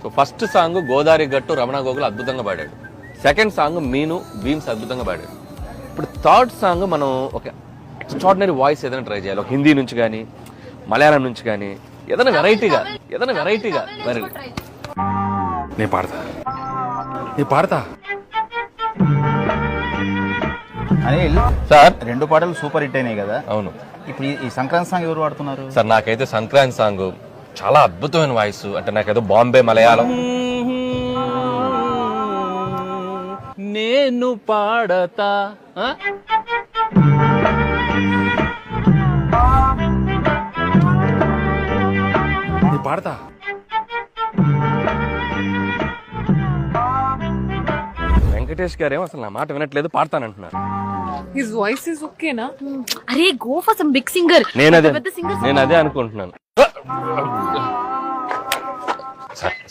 So first song Godavari గట్టు రమణ గోగులు అద్భుతంగా పాడాడు. సెకండ్ సాంగ్ మీను భీమ్స్ అద్భుతంగా పాడాడు. ఇప్పుడు థర్డ్ సాంగ్ మనం ఒక ఎక్స్ట్రాడినరీ వాయిస్ ఏదైనా ట్రై చేయాలి. ఒక హిందీ నుంచి కానీ మలయాళం నుంచి కానీ ఏదైనా వెరైటీగా నేను పాడతా అనిల్ సార్. 2 పాటలు సూపర్ హిట్ అయినాయి కదా. అవును. ఇప్పుడు ఈ సంక్రాంతి సాంగ్ ఎవరు పాడుతున్నారు? సార్ నాకైతే సంక్రాంతి సాంగ్ చాలా అద్భుతమైన వాయిస్. అంటే నాకేదో బాంబే మలయాళం. నేను పాడతా పాడతా వెంకటేష్ గారేమో అసలు నా మాట వినట్లేదు, పాడతానంటున్నారు. His voice is okay na? అరే go for some big singer. నేను అదే అనుకుంటున్నాను.